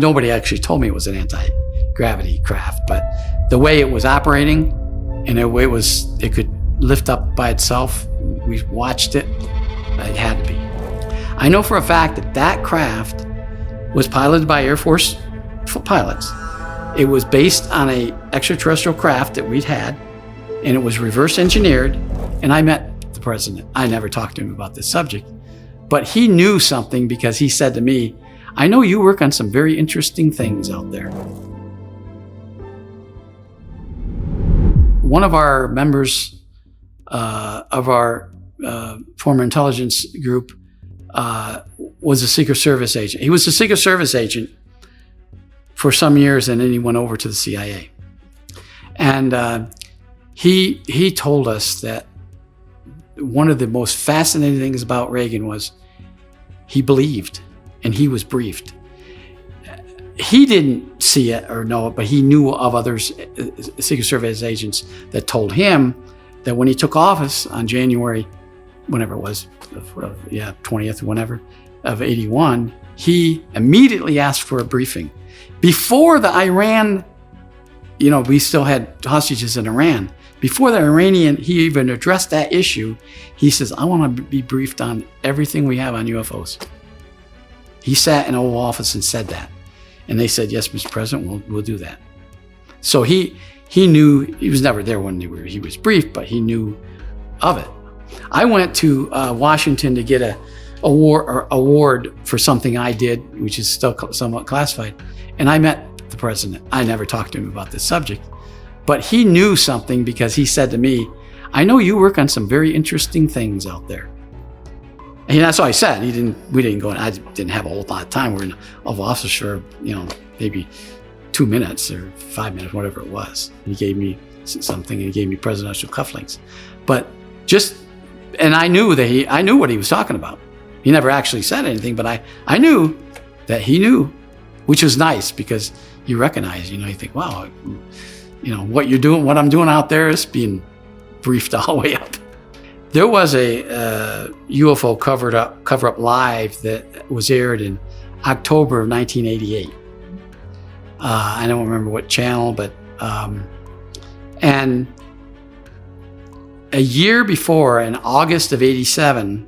Nobody actually told me it was an anti-gravity craft, but the way it was operating and the way it could lift up by itself, we watched it, it had to be. I know for a fact that that craft was piloted by Air Force pilots. It was based on an extraterrestrial craft that we'd had, and it was reverse engineered, and I met the president. I never talked to him about this subject, but he knew something because he said to me, I know you work on some very interesting things out there. One of our members of our former intelligence group was a Secret Service agent. He was a Secret Service agent for some years, and then he went over to the CIA. And he told us that one of the most fascinating things about Reagan was he believed, and he was briefed. He didn't see it or know it, but he knew of others, Secret Service agents, that told him that when he took office on January, whenever it was, 20th, whenever, of 81, he immediately asked for a briefing. Before the Iran, we still had hostages in Iran. Before the Iranian, he even addressed that issue, he says, I want to be briefed on everything we have on UFOs. He sat in the Oval Office and said that. And they said, yes, Mr. President, we'll do that. So he knew, he was never there when he was briefed, but he knew of it. I went to Washington to get an award for something I did, which is still somewhat classified. And I met the president. I never talked to him about this subject, but he knew something because he said to me, I know you work on some very interesting things out there. And that's all I said. We didn't go, I didn't have a whole lot of time. We're in the Oval Office for, maybe 2 minutes or 5 minutes, whatever it was. He gave me something, and he gave me presidential cufflinks. And I knew I knew what he was talking about. He never actually said anything, but I knew that he knew, which was nice because you recognize, you think, wow, what you're doing, what I'm doing out there is being briefed all the way up. There was a UFO cover-up live that was aired in October of 1988. I don't remember what channel, but and a year before, in August of '87,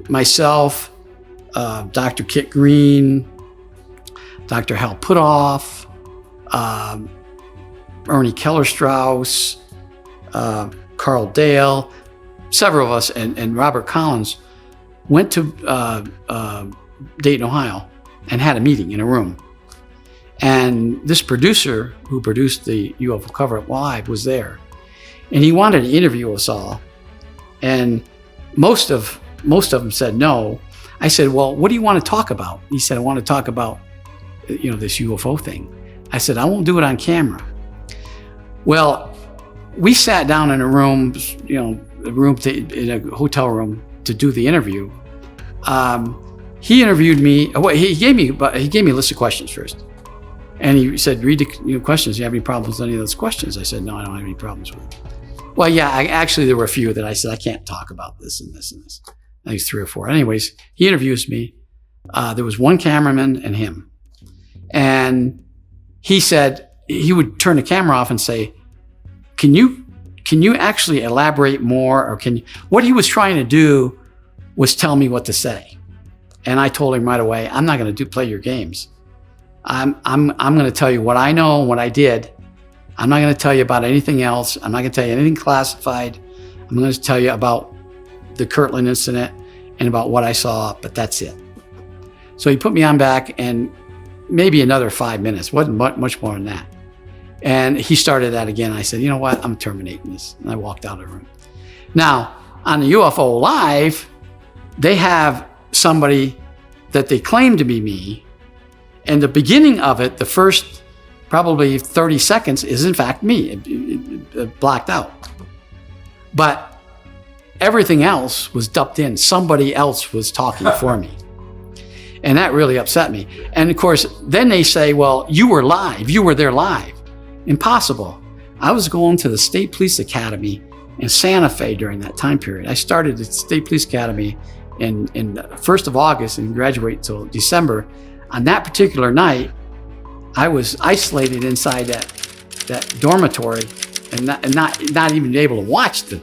myself, Dr. Kit Green, Dr. 𝗪𝗪𝗕𝗦𝗧𝗘, Ernie Keller-Strauss, Carl Dale, several of us, and Robert Collins went to Dayton, Ohio, and had a meeting in a room. And this producer who produced the UFO cover-up live was there, and he wanted to interview us all. And most of them said no. I said, well, what do you want to talk about? He said, I want to talk about this UFO thing. I said, I won't do it on camera. Well, we sat down in a room, in a hotel room to do the interview. He interviewed me. He gave me a list of questions first, and he said, "Read the questions. Do you have any problems with any of those questions?" I said, "No, I don't have any problems with it." Well, yeah, actually there were a few that I said I can't talk about this and this and this. I think 3 or 4. Anyways, he interviews me. There was one cameraman and him, and he said he would turn the camera off and say, Can you actually elaborate more, or what he was trying to do was tell me what to say. And I told him right away, I'm not going to play your games. I'm going to tell you what I know and what I did. I'm not going to tell you about anything else. I'm not going to tell you anything classified. I'm going to tell you about the Kirtland incident and about what I saw, but that's it. So he put me on back, and maybe another 5 minutes, wasn't much more than that. And he started that again. I said, you know what? I'm terminating this. And I walked out of the room. Now, on the UFO Live, they have somebody that they claim to be me. And the beginning of it, the first probably 30 seconds, is in fact me. It blocked out. But everything else was dubbed in. Somebody else was talking for me. And that really upset me. And of course, then they say, well, you were live. You were there live. Impossible. I was going to the State Police Academy in Santa Fe during that time period. I started at the State Police Academy in 1st of August and graduate until December. on that particular night, I was isolated inside that dormitory and not even able to watch the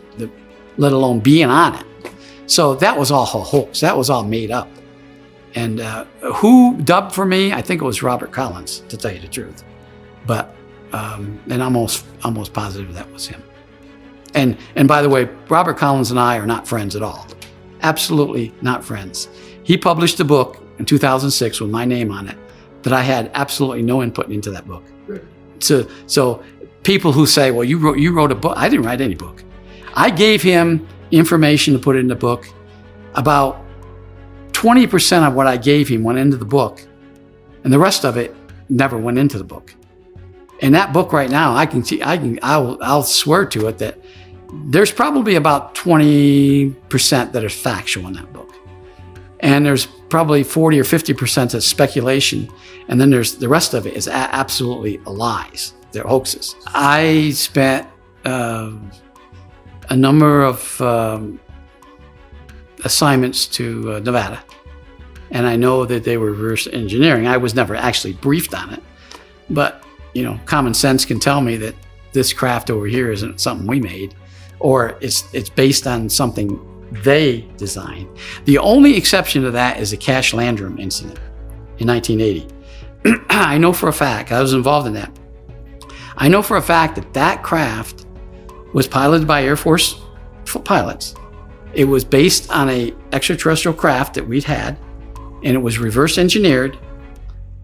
let alone being on it. So that was all a hoax. That was all made up. And who dubbed for me? I think it was Robert Collins, to tell you the truth. But and almost positive that was him. And by the way, Robert Collins and I are not friends at all. Absolutely not friends. He published a book in 2006 with my name on it that I had absolutely no input into that book. So people who say, well, you wrote a book. I didn't write any book. I gave him information to put in the book. About 20% of what I gave him went into the book, and the rest of it never went into the book. And that book right now, I'll swear to it that there's probably about 20% that is factual in that book. And there's probably 40 or 50% that's speculation. And then there's the rest of it is absolutely lies. They're hoaxes. I spent a number of assignments to Nevada. And I know that they were reverse engineering. I was never actually briefed on it. But, you know, common sense can tell me that this craft over here isn't something we made, or it's based on something they designed. The only exception to that is the Cash Landrum incident in 1980. I know for a fact, I was involved in that. I know for a fact that that craft was piloted by Air Force pilots. It was based on a extraterrestrial craft that we'd had, and it was reverse engineered,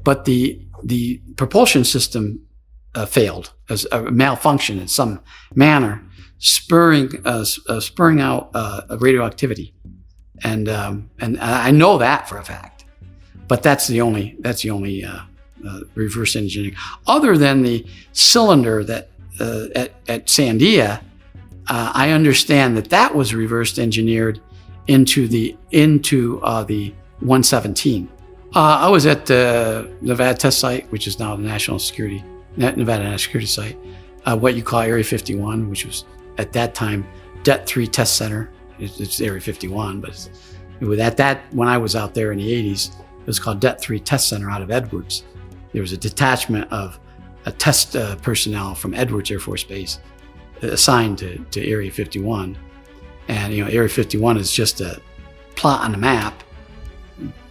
but the propulsion system failed, as malfunctioned in some manner, spurring out radioactivity, and I know that for a fact. But that's the only reverse engineering, other than the cylinder that at Sandia. I understand that was reverse enginered into the 117. I was at the Nevada test site, which is now the Nevada National Security Site, what you call Area 51, which was at that time Det-3 Test Center. It's Area 51, but it was at that, when I was out there in the 80s, it was called Det-3 Test Center out of Edwards. There was a detachment of test personnel from Edwards Air Force Base assigned to Area 51. And, you know, Area 51 is just a plot on the map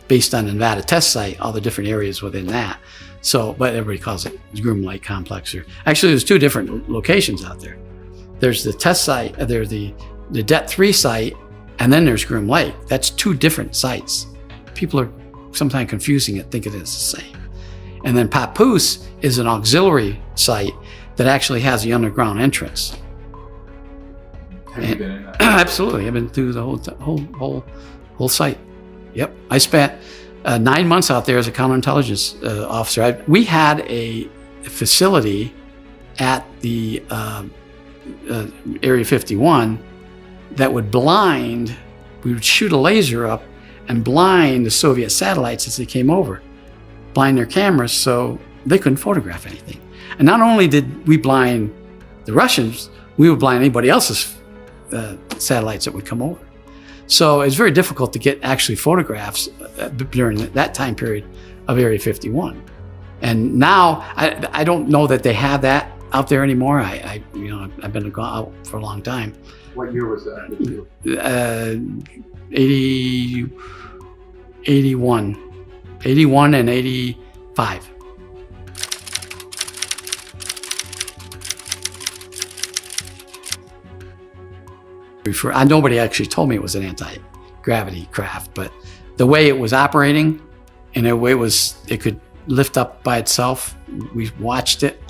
based on the Nevada test site, all the different areas within that. So, but everybody calls it Groom Lake Complex. Actually, there's two different locations out there. There's the test site, there's the Det-3 site, and then there's Groom Lake. That's two different sites. People are sometimes confusing it, thinking it's the same. And then Papoose is an auxiliary site that actually has the underground entrance. Have you been in that? Absolutely, I've been through the whole site. Yep, I spent 9 months out there as a counterintelligence officer. We had a facility at the Area 51 that would blind. We would shoot a laser up and blind the Soviet satellites as they came over, blind their cameras so they couldn't photograph anything. And not only did we blind the Russians, we would blind anybody else's satellites that would come over. So it's very difficult to get actually photographs during that time period of Area 51. And now I don't know that they have that out there anymore. I've been out for a long time. What year was that? 81 and 85. Nobody actually told me it was an anti-gravity craft, but the way it was operating and the way it could lift up by itself, we watched it.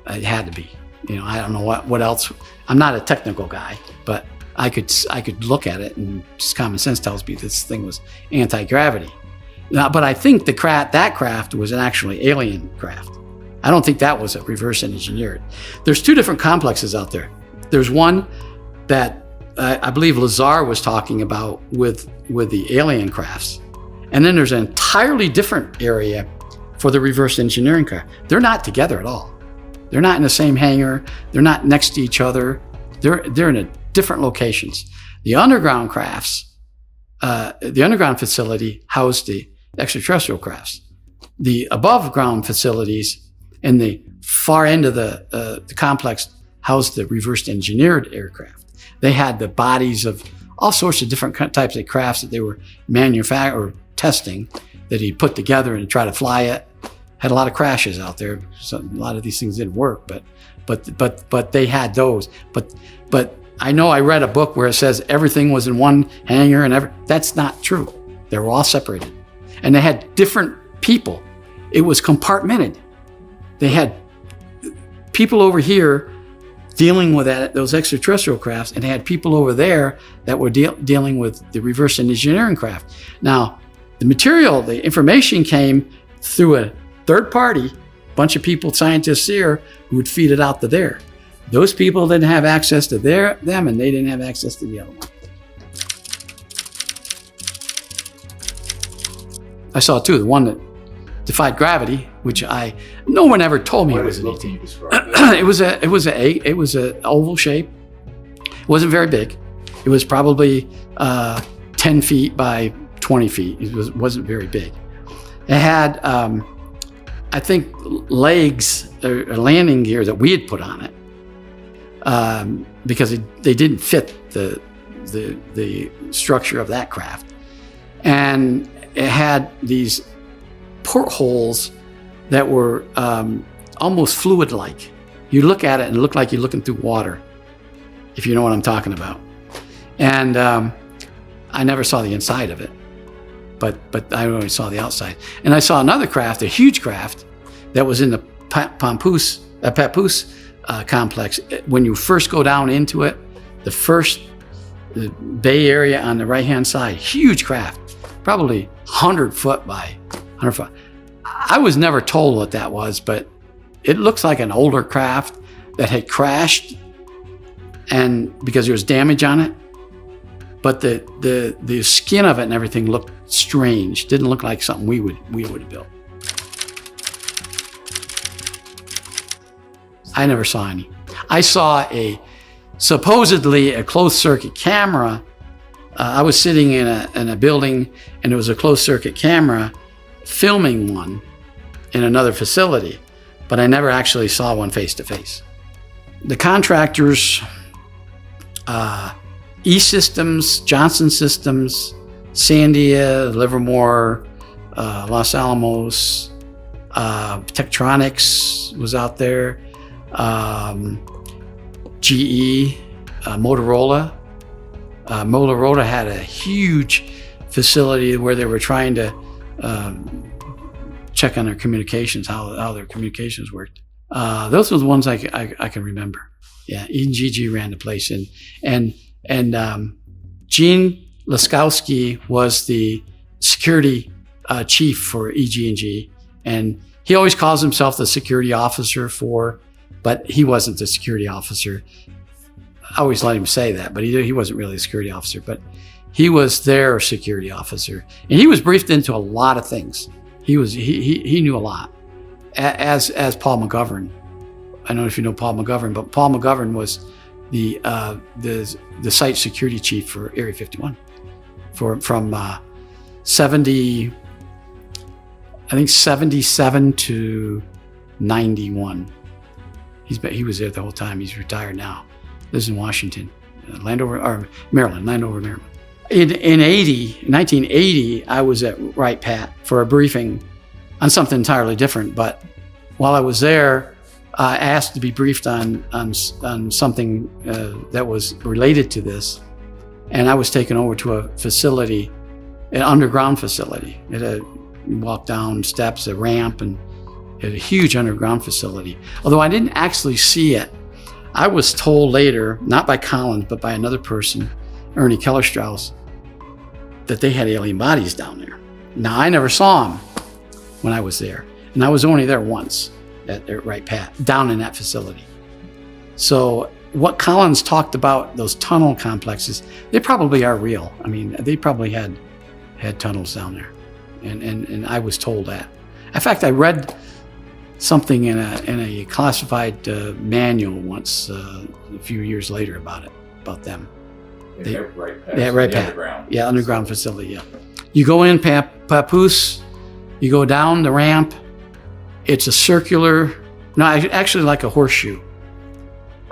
It had to be. You know, I don't know what else. I'm not a technical guy, but I could look at it, and just common sense tells me this thing was anti-gravity. Now, but I think that craft was an actually alien craft. I don't think that was a reverse engineered. There's two different complexes out there. There's one that I believe 𝗪𝗓 was talking about with the alien crafts. And then there's an entirely different area for the reverse engineering craft. They're not together at all. They're not in the same hangar. They're not next to each other. They're in different locations. The underground crafts, the underground facility housed the extraterrestrial crafts. the above ground facilities in the far end of the complex housed the reverse engineered aircraft. They had the bodies of all sorts of different types of crafts that they were manufacturing or testing that he put together and try to fly it. Had a lot of crashes out there. So a lot of these things didn't work, but they had those. But I know I read a book where it says everything was in one hangar and that's not true. They were all separated. And they had different people. It was compartmented. They had people over here dealing with those extraterrestrial crafts, and they had people over there that were dealing with the reverse engineering craft. Now, the material, the information came through a third party, bunch of people, scientists here, who would feed it out to there. Those people didn't have access to them, and they didn't have access to the other one. I saw too, the one that defied gravity, which no one ever told me it was an ET. It was a oval shape. It wasn't very big. It was probably 10 feet by 20 feet. It wasn't very big. It had, I think, legs or landing gear that we had put on it because they didn't fit the structure of that craft. And it had these portholes that were almost fluid-like. You look at it and it looked like you're looking through water, if you know what I'm talking about. And I never saw the inside of it, but I only saw the outside. And I saw another craft, a huge craft, that was in the Papoose complex. When you first go down into it, the bay area on the right-hand side, huge craft, probably 100 foot by 100 foot. I was never told what that was, but it looks like an older craft that had crashed, and because there was damage on it. But the skin of it and everything looked strange. Didn't look like something we would have built. I never saw any. I saw supposedly a closed circuit camera. I was sitting in a building, and there was a closed circuit camera filming one in another facility, but I never actually saw one face to face. The contractors, E-Systems, Johnson Systems, Sandia, Livermore, Los Alamos, Tektronix was out there, GE, Motorola. Motorola had a huge facility where they were trying to check on their communications, how their communications worked. Those were the ones I can remember. Yeah, EG ran the place, and Gene Laskowski was the security chief for EG&G, and he always calls himself the security officer but he wasn't the security officer. I always let him say that, but he wasn't really a security officer, but he was their security officer, and he was briefed into a lot of things. He knew a lot, as Paul McGovern. I don't know if you know Paul McGovern, but Paul McGovern was the site security chief for Area 51 from 77 to 91. He was there the whole time. He's retired now. Lives in Washington, Maryland, Landover, Maryland. In 1980, I was at Wright Pat for a briefing on something entirely different. But while I was there, I asked to be briefed on something that was related to this, and I was taken over to a facility, an underground facility. You walk down steps, a ramp, and it had a huge underground facility. Although I didn't actually see it, I was told later, not by Collins, but by another person, Ernie Keller-Strauss, that they had alien bodies down there. Now, I never saw them when I was there, and I was only there once at Wright Pat, down in that facility. So what Collins talked about, those tunnel complexes, they probably are real. I mean, they probably had tunnels down there, and I was told that. In fact, I read something in a classified manual once a few years later about them. Right Pat. Yeah, underground facility. Yeah, you go in Papoose, You go down the ramp. It's a circular, no, actually like a horseshoe,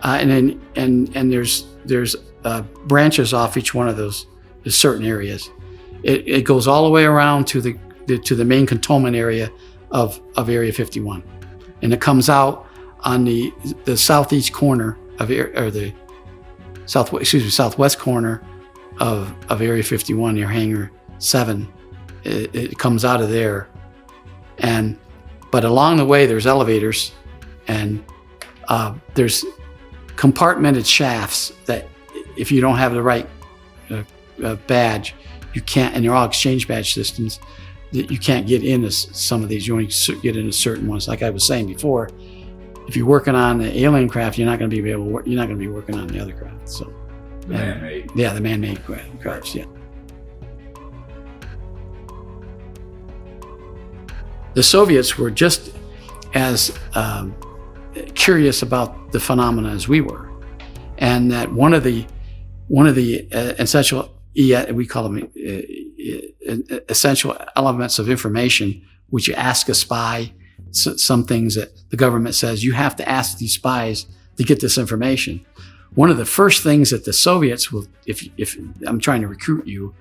and there's branches off each one of those. There's certain areas. It goes all the way around to the main cantonment area of Area 51, and it comes out on the southeast corner of the southwest corner of Area 51 near Hangar 7. It comes out of there, but along the way there's elevators, and there's compartmented shafts that if you don't have the right badge, you can't, and they're all exchange badge systems, that you can't get into some of these. You only get into certain ones. Like I was saying before, if you're working on the alien craft, you're not going to be able to work, you're not going to be working on the other craft. So The man-made. Yeah, the man-made crafts, yeah. The Soviets were just as curious about the phenomena as we were, and that one of the essential, we call them essential elements of information, which you ask a spy. Some things that the government says you have to ask these spies to get this information. One of the first things that the Soviets will, if I'm trying to recruit you,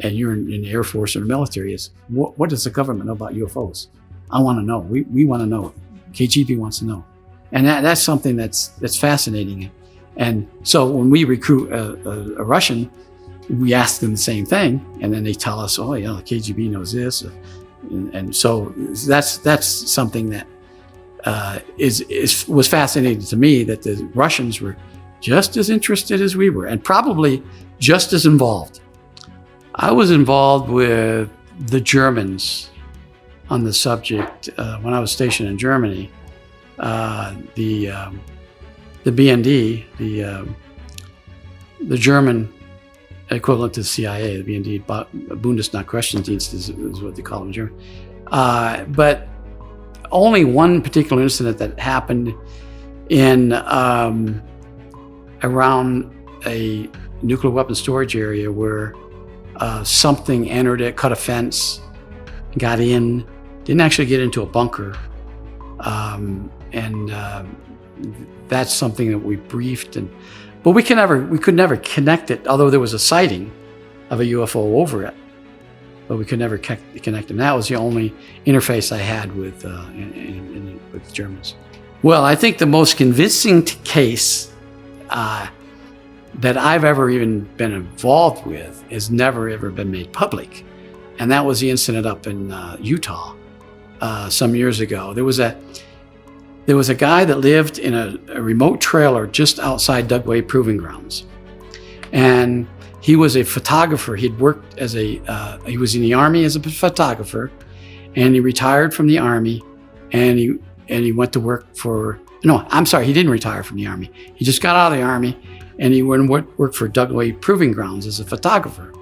and you're in the Air Force or the military, is what does the government know about UFOs? I want to know. We want to know. KGB wants to know, and that's something that's fascinating. And so when we recruit a Russian, we ask them the same thing, and then they tell us, oh, the KGB knows this, and so that's something that was fascinating to me, that the Russians were just as interested as we were, and probably just as involved. I was involved with the Germans on the subject when I was stationed in Germany. The BND, the German equivalent to the CIA, the BND, Bundesnachrichtendienst is what they call them in German. But only one particular incident that happened in around a nuclear weapon storage area where something entered it, cut a fence, got in, didn't actually get into a bunker. And that's something that we briefed, but we could never connect it, although there was a sighting of a UFO over it, but we could never connect them. That was the only interface I had with with the Germans. Well, I think the most convincing case that I've ever even been involved with has never ever been made public, and that was the incident up in Utah some years ago. There was a guy that lived in a remote trailer just outside Dugway Proving Grounds, and he was a photographer. He'd worked as he was in the Army as a photographer, and he retired from the Army, and he went to work for. No, I'm sorry, he didn't retire from the Army. He just got out of the Army, and he went and worked for Dugway Proving Grounds as a photographer.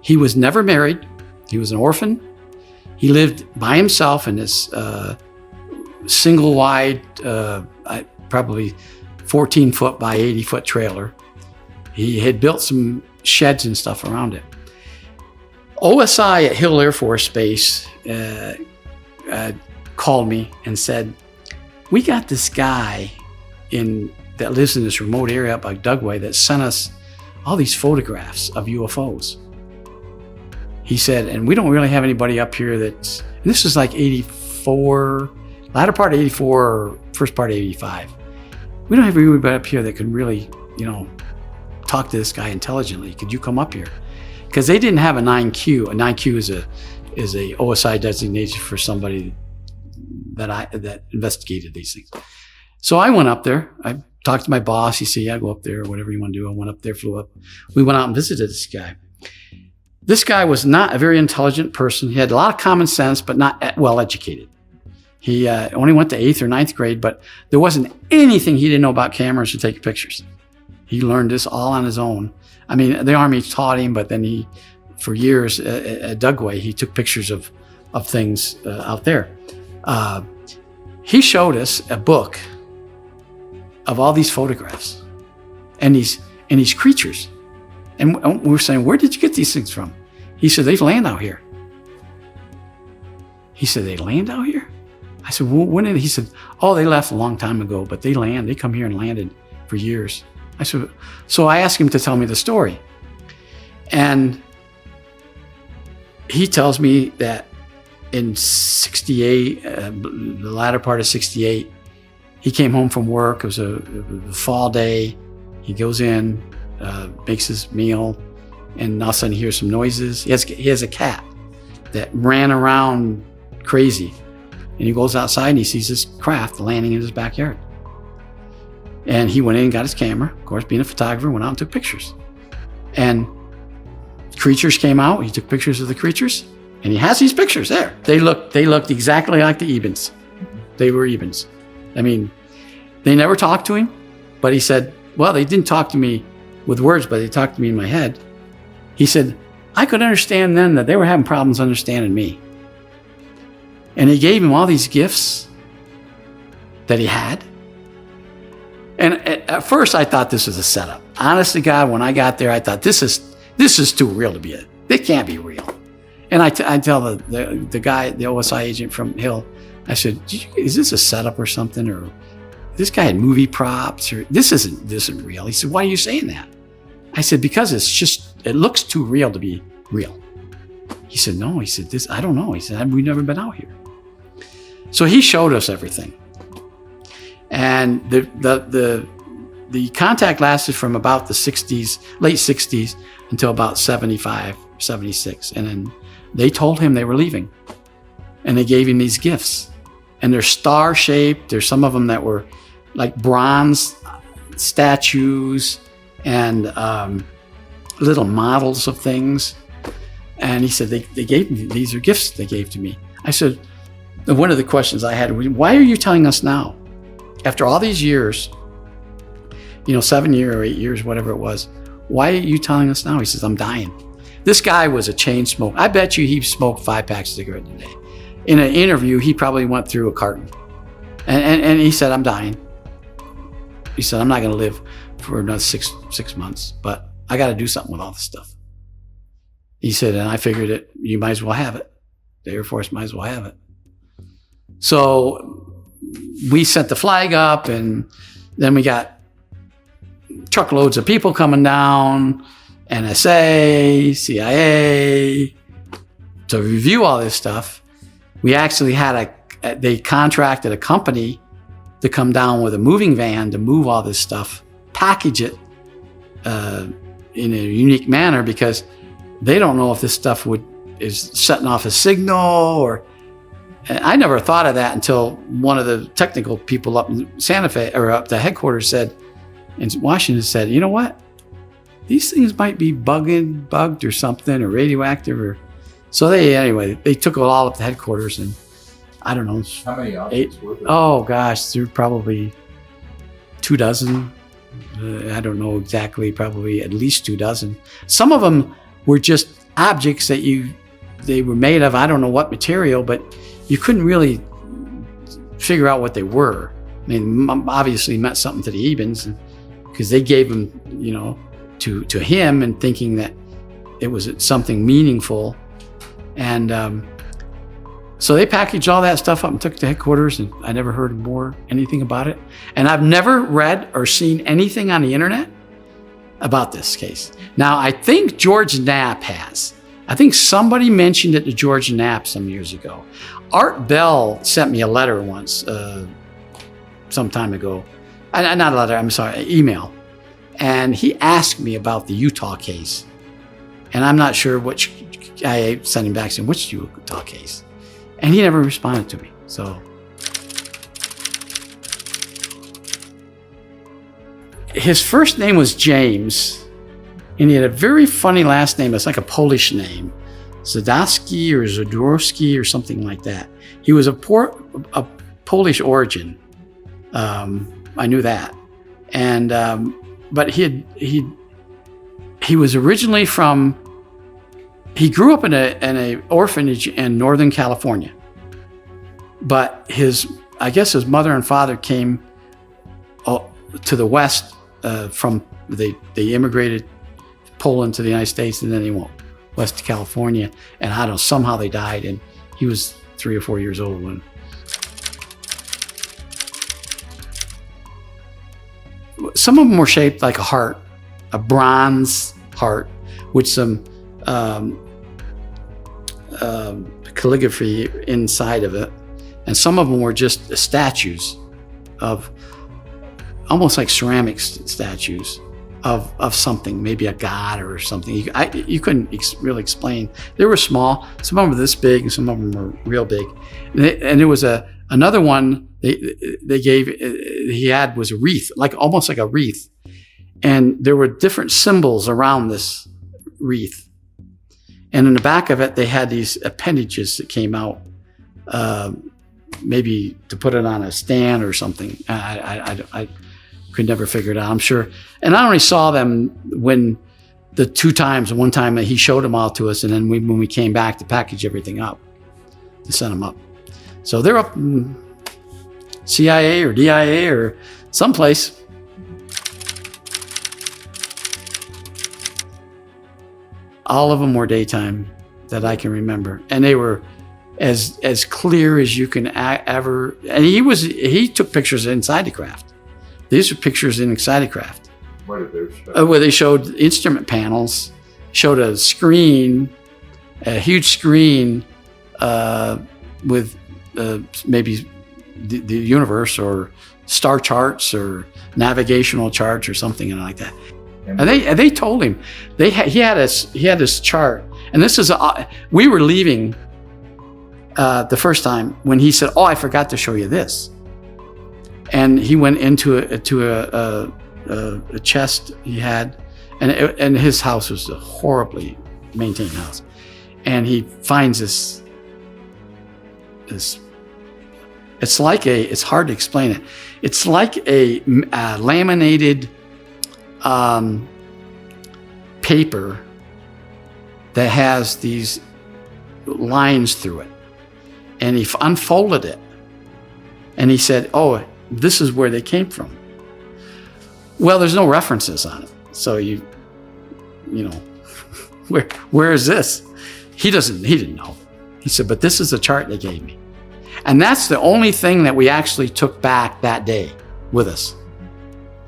He was never married. He was an orphan. He lived by himself in this single wide, probably 14-foot by 80-foot trailer. He had built some sheds and stuff around it. OSI at Hill Air Force Base called me and said, we got this guy that lives in this remote area up by Dugway that sent us all these photographs of UFOs. He said, and we don't really have anybody up here that's, and this was like 84, latter part of 84 or first part of 85. We don't have anybody up here that can really, talk to this guy intelligently. Could you come up here? Because they didn't have a 9Q. A 9Q is a OSI designation for somebody that investigated these things. So I went up there. I talked to my boss. He said, yeah, go up there, whatever you want to do. I went up there, flew up. We went out and visited this guy. This guy was not a very intelligent person. He had a lot of common sense, but not well educated. He only went to 8th or 9th grade, but there wasn't anything he didn't know about cameras to take pictures. He learned this all on his own. I mean, the Army taught him, but then for years at Dugway, he took pictures of things out there. He showed us a book of all these photographs and these creatures. And we were saying, where did you get these things from? He said, they've land out here. He said, they land out here? I said, well, when did he said, oh, they left a long time ago, but they come here and landed for years. I said, so I asked him to tell me the story. And he tells me that in 68, the latter part of 68, he came home from work. It was a fall day. He goes in, makes his meal, and all of a sudden he hears some noises. He has a cat that ran around crazy. And he goes outside and he sees this craft landing in his backyard. And he went in and got his camera. Of course, being a photographer, went out and took pictures. And creatures came out. He took pictures of the creatures. And he has these pictures there. They looked exactly like the 𝗎𝗓𝗓s. They were 𝗎𝗓𝗓s. I mean, they never talked to him. But he said, well, they didn't talk to me with words, but they talked to me in my head. He said, I could understand then that they were having problems understanding me. And he gave him all these gifts that he had. And at first I thought this was a setup. Honest to God, when I got there, I thought this is too real to be it. It can't be real. And I tell the guy, the OSI agent from Hill, I said, is this a setup or something? Or this guy had movie props? Or this isn't real. He said, why are you saying that? I said, because it looks too real to be real. He said, no. He said, I don't know. He said, we've never been out here. So he showed us everything. And the contact lasted from about the 60s, late 60s, until about 75, 76. And then they told him they were leaving. And they gave him these gifts. And they're star-shaped. There's some of them that were like bronze statues and little models of things. And he said, they gave me, these are gifts they gave to me. I said, one of the questions I had was, why are you telling us now? After all these years, 7 years or 8 years, whatever it was, why are you telling us now? He says, I'm dying. This guy was a chain smoker. I bet you he smoked 5 packs of cigarettes a day. In an interview, he probably went through a carton. And he said, I'm dying. He said, I'm not going to live for another six months, but I got to do something with all this stuff. He said, and I figured that you might as well have it. The Air Force might as well have it. So we sent the flag up, and then we got truckloads of people coming down, NSA, CIA, to review all this stuff. We actually had they contracted a company to come down with a moving van to move all this stuff, package it in a unique manner, because they don't know if this stuff is setting off a signal or. I never thought of that until one of the technical people up in Santa Fe, or up the headquarters, said, in Washington, said, you know what? These things might be bugged or something, or radioactive, or so they took it all up to headquarters, and I don't know. How many objects were there? Oh gosh, there were probably 24. I don't know exactly, probably at least 24. Some of them were just objects that they were made of, I don't know what material, but you couldn't really figure out what they were. I mean, obviously meant something to the 𝗎𝗓𝗓s, because they gave them, to him, and thinking that it was something meaningful. And so they packaged all that stuff up and took it to headquarters, and I never heard anything about it. And I've never read or seen anything on the internet about this case. Now, I think George Knapp has. I think somebody mentioned it to George Knapp some years ago. Art Bell sent me a letter once, some time ago. Not a letter, I'm sorry, an email. And he asked me about the Utah case. And I'm not sure which, I sent him back saying, which Utah case? And he never responded to me, so. His first name was James, and he had a very funny last name. It's like a Polish name, Zadowski or Zadorski or something like that. He was a Polish origin. I knew that, and but he was originally from. He grew up in an orphanage in Northern California, but I guess his mother and father came to the West from they immigrated Poland to the United States, and then they went west to California, and I don't know, somehow they died, and he was 3 or 4 years old when. Some of them were shaped like a heart, a bronze heart with some calligraphy inside of it. And some of them were just statues of, almost like ceramic statues of something, maybe a god or something. You couldn't really explain. They were small. Some of them were this big, and some of them were real big. And there was another one he had was a wreath, almost like a wreath. And there were different symbols around this wreath. And in the back of it, they had these appendages that came out, maybe to put it on a stand or something. I could never figure it out, I'm sure. And I only saw them when one time that he showed them all to us, and then when we came back to package everything up, to send them up. So they're up in CIA or DIA or someplace. All of them were daytime that I can remember, and they were as clear as you can ever. And he took pictures inside the craft. These are pictures inside the craft. What did they show? Where they showed instrument panels, showed a screen, a huge screen with maybe the universe or star charts or navigational charts or something like that. And they told him he had this chart, and this is we were leaving the first time when he said, "Oh, I forgot to show you this," and he went into a chest he had, and his house was a horribly maintained house, and he finds this. It's hard to explain it. It's like a laminated paper that has these lines through it, and he unfolded it, and he said, "Oh, this is where they came from." Well, there's no references on it, so you know, where is this? He didn't know. He said, "But this is a chart they gave me," and that's the only thing that we actually took back that day with us.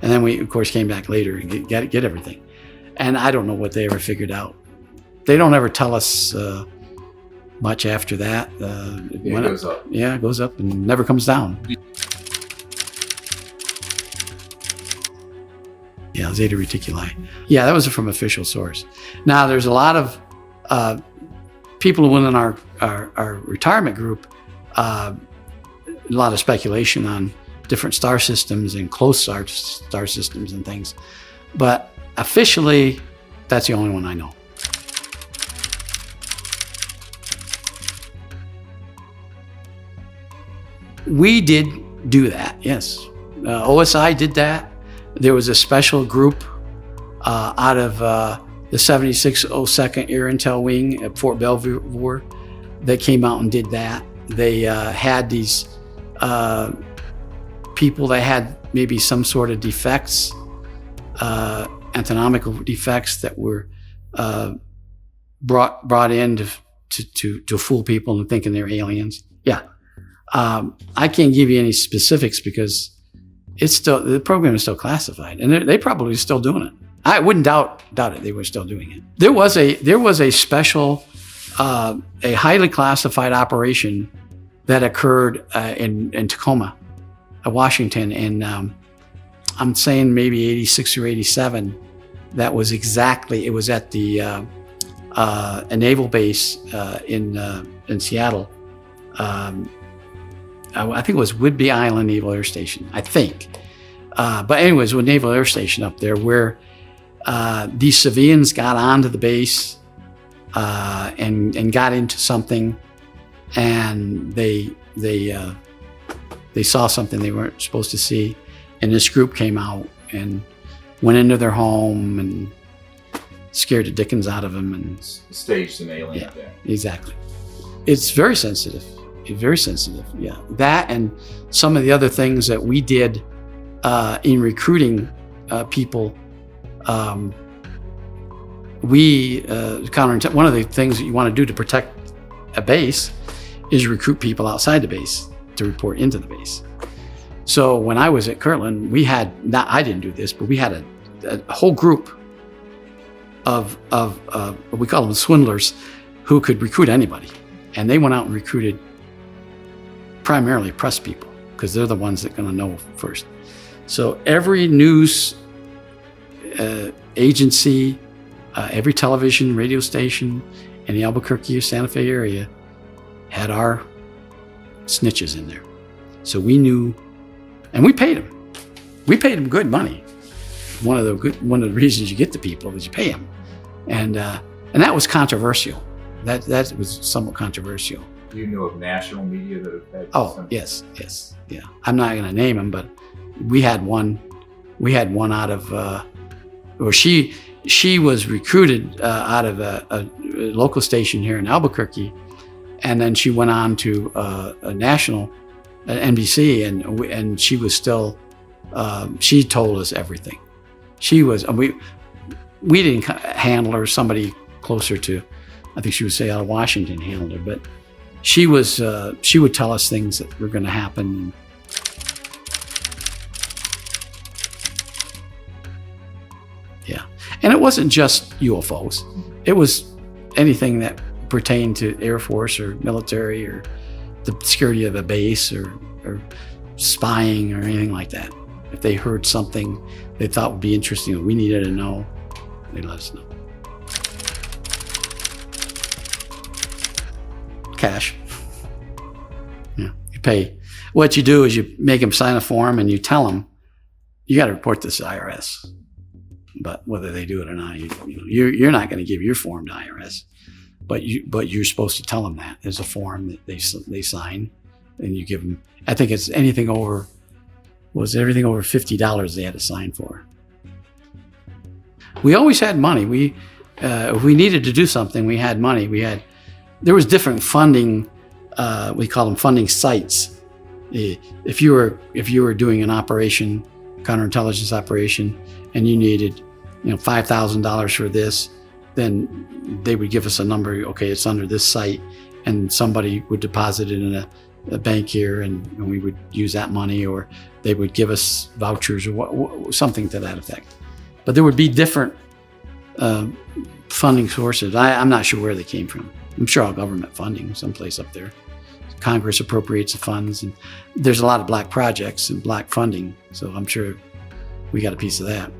And then we, of course, came back later and get everything. And I don't know what they ever figured out. They don't ever tell us much after that. It goes up. Yeah, it goes up and never comes down. Yeah, Zeta Reticuli. Yeah, that was from official source. Now, there's a lot of people within our retirement group, a lot of speculation on different star systems and close star systems and things. But officially, that's the only one I know. We did do that, yes. OSI did that. There was a special group out of the 7602nd Air Intel Wing at Fort Belvoir that came out and did that. They had these people that had maybe some sort of defects, anatomical defects that were brought in to fool people into thinking they're aliens. Yeah, I can't give you any specifics because the program is still classified, and they probably still doing it. I wouldn't doubt it. They were still doing it. There was a special, a highly classified operation that occurred in Tacoma, Washington, in I'm saying maybe 86 or 87. That was exactly. It was at the a naval base in Seattle. I think it was Whidbey Island Naval Air Station. I think, but anyways, it was a naval air station up there where these civilians got onto the base and got into something, and they saw something they weren't supposed to see, and this group came out and went into their home and scared the dickens out of them and staged an alien. Yeah, exactly. It's very sensitive. Very sensitive. Yeah, that and some of the other things that we did in recruiting people. We one of the things that you want to do to protect a base is recruit people outside the base to report into the base. So when I was at Kirtland, we had, I didn't do this, but we had a whole group of we call them swindlers, who could recruit anybody. And they went out and recruited primarily press people, because they're the ones that are going to know first. So every news agency, every television, radio station in the Albuquerque or Santa Fe area had our snitches in there. So we knew, and we paid them. We paid them good money. One of the reasons you get the people is you pay them, and that was controversial. That was somewhat controversial. Do you know of national media that have had? Oh, yes, yeah. I'm not going to name them, but we had one. We had one out of, she was recruited out of a local station here in Albuquerque, and then she went on to a national NBC, and she was still. She told us everything. She was. We didn't handle her. Somebody closer to, I think she would say out of Washington handled her, but she was. She would tell us things that were going to happen. Yeah, and it wasn't just UFOs. It was anything that pertained to Air Force or military or the security of a base or spying or anything like that. If they heard something they thought would be interesting that we needed to know, they'd let us know. Cash. Yeah, you pay. What you do is you make them sign a form and you tell them, you got to report this to IRS. But whether they do it or not, you're not going to give your form to IRS. But you're supposed to tell them that. There's a form that they sign, and you give them. I think it's anything over. Was everything over $50 they had to sign for. We always had money. If we needed to do something, we had money. There was different funding. We call them funding sites. If you were doing an operation, counterintelligence operation, and you needed, $5,000 for this, then they would give us a number. Okay, it's under this site, and somebody would deposit it in a bank here, and we would use that money, or they would give us vouchers or something to that effect. But there would be different funding sources. I'm not sure where they came from. I'm sure all government funding, someplace up there. Congress appropriates the funds, and there's a lot of black projects and black funding, so I'm sure we got a piece of that.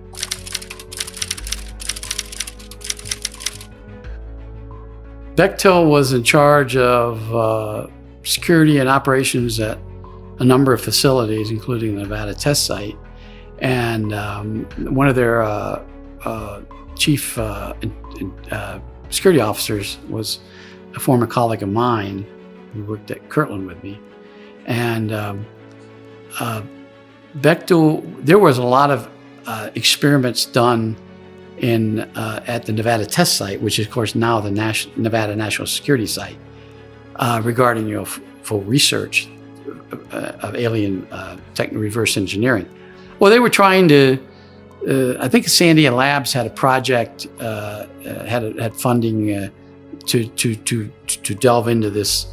Bechtel was in charge of security and operations at a number of facilities, including the Nevada test site. And one of their chief security officers was a former colleague of mine who worked at Kirtland with me. And Bechtel, there was a lot of experiments done at the Nevada test site, which is, of course, now the Nevada National Security Site, regarding UFO research of alien reverse engineering. Well, they were trying to. I think Sandia Labs had a project, had funding to delve into this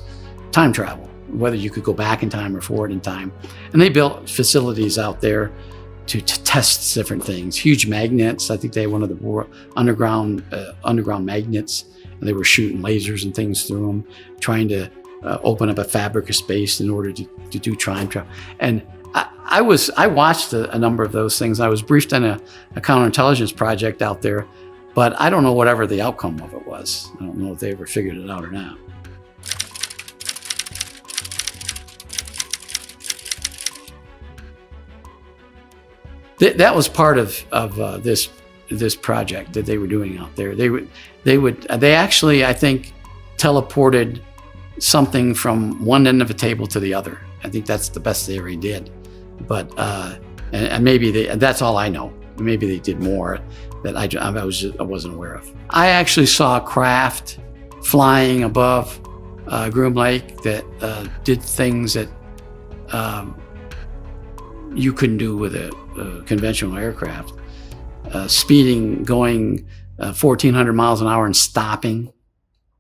time travel, whether you could go back in time or forward in time, and they built facilities out there to test different things. Huge magnets. I think they had one of the underground magnets, and they were shooting lasers and things through them, trying to open up a fabric of space in order to do time travel. And I watched a number of those things. I was briefed on a counterintelligence project out there, but I don't know whatever the outcome of it was. I don't know if they ever figured it out or not. That was part of this project that they were doing out there. They actually, I think, teleported something from one end of a table to the other. I think that's the best they ever did. But and maybe that's all I know. Maybe they did more that I wasn't aware of. I actually saw a craft flying above Groom Lake that did things that you couldn't do with a conventional aircraft. Speeding, going 1,400 miles an hour and stopping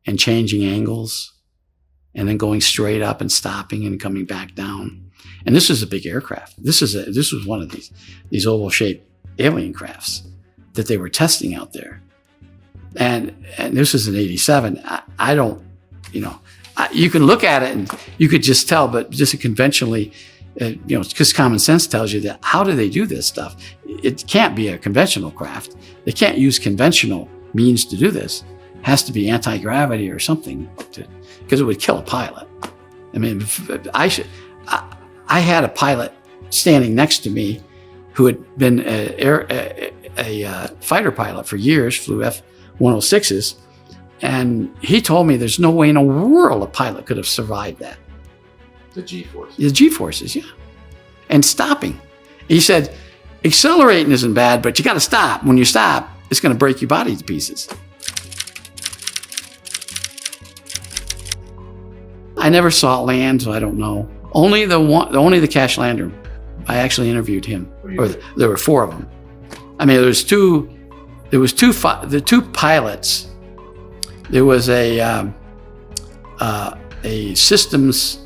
and changing angles. and then going straight up and stopping and coming back down. And this is a big aircraft. This was one of these oval-shaped alien crafts that they were testing out there. And this was in '87. I don't, you can look at it and you could just tell, but just conventionally, because common sense tells you that how do they do this stuff? It can't be a conventional craft. They can't use conventional means to do this. It has to be anti-gravity or something, because it would kill a pilot. I mean, I had a pilot standing next to me who had been a fighter pilot for years, flew F-106s, and he told me there's no way in the world a pilot could have survived that. The G-forces. The G-forces, yeah. And stopping. He said, accelerating isn't bad, but you got to stop. When you stop, it's going to break your body to pieces. I never saw it land, so I don't know. Only the Cash Lander. I actually interviewed him. Or there were 4 of them. I mean, the two pilots. There was a systems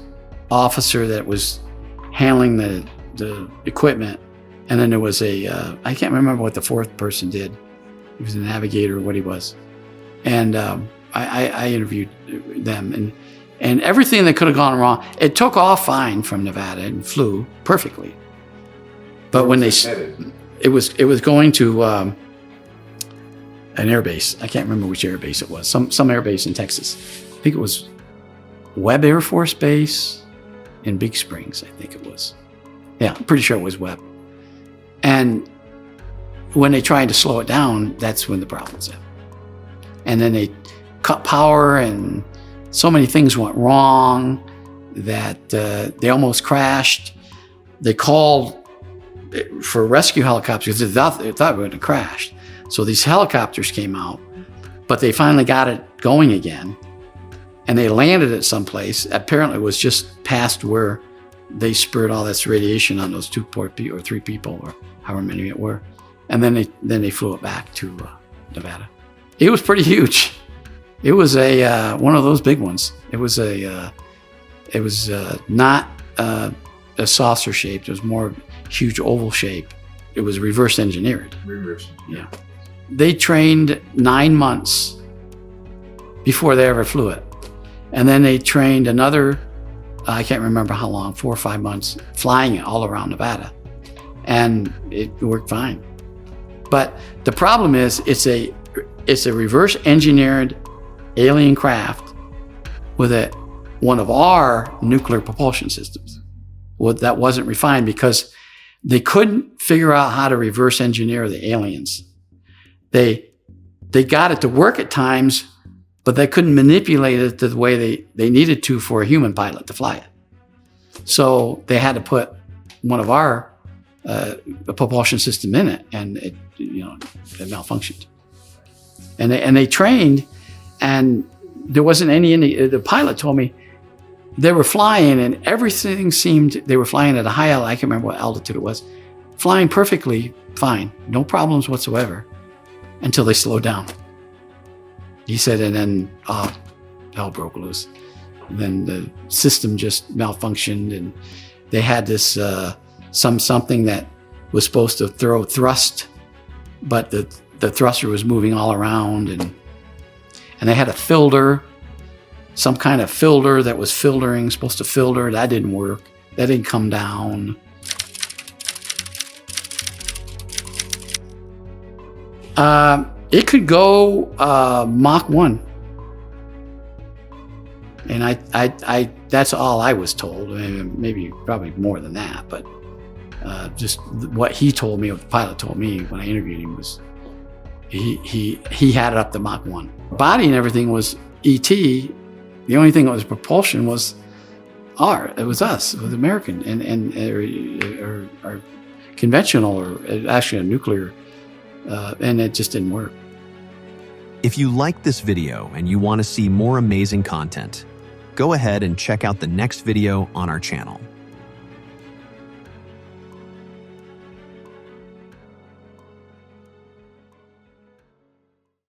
officer that was handling the equipment, and then there was I can't remember what the 4th person did. He was a navigator or what he was, and I interviewed them, and everything that could have gone wrong. It took off fine from Nevada and flew perfectly, but when it was going to an airbase. I can't remember which airbase it was. Some airbase in Texas. I think it was Webb Air Force Base in Big Springs, I think it was. Yeah, I'm pretty sure it was Webb. And when they tried to slow it down, that's when the problems happened. And then they cut power, and so many things went wrong that they almost crashed. They called for rescue helicopters. They thought we were going to crash. So these helicopters came out, but they finally got it going again. And they landed at some place. Apparently it was just past where they spurred all this radiation on those 2 or 3 people, or however many it were. And then they flew it back to Nevada. It was pretty huge. It was one of those big ones. It was not a saucer shaped. It was more huge oval shape. It was reverse engineered. Yeah. They trained 9 months before they ever flew it. And then they trained another, I can't remember how long, 4 or 5 months, flying it all around Nevada. And it worked fine. But the problem is it's a reverse engineered alien craft with one of our nuclear propulsion systems. Well, that wasn't refined because they couldn't figure out how to reverse engineer the aliens. They got it to work at times, but they couldn't manipulate it the way they needed to for a human pilot to fly it. So they had to put one of our propulsion system in it, and it malfunctioned. And they trained, and there wasn't any. The pilot told me they were flying, and everything seemed. They were flying at a high altitude. I can't remember what altitude it was. Flying perfectly fine, no problems whatsoever, until they slowed down. He said, and then hell broke loose. And then the system just malfunctioned, and they had this something that was supposed to throw thrust, but the thruster was moving all around, and they had a filter, some kind of filter that was supposed to filter. That didn't work. That didn't come down. It could go Mach 1. And I that's all I was told. Maybe probably more than that, but just what he told me, what the pilot told me when I interviewed him, was he had it up to Mach 1. Body and everything was ET. The only thing that was propulsion was it was us, with American or conventional, or actually a nuclear, and it just didn't work. If you like this video and you want to see more amazing content, go ahead and check out the next video on our channel.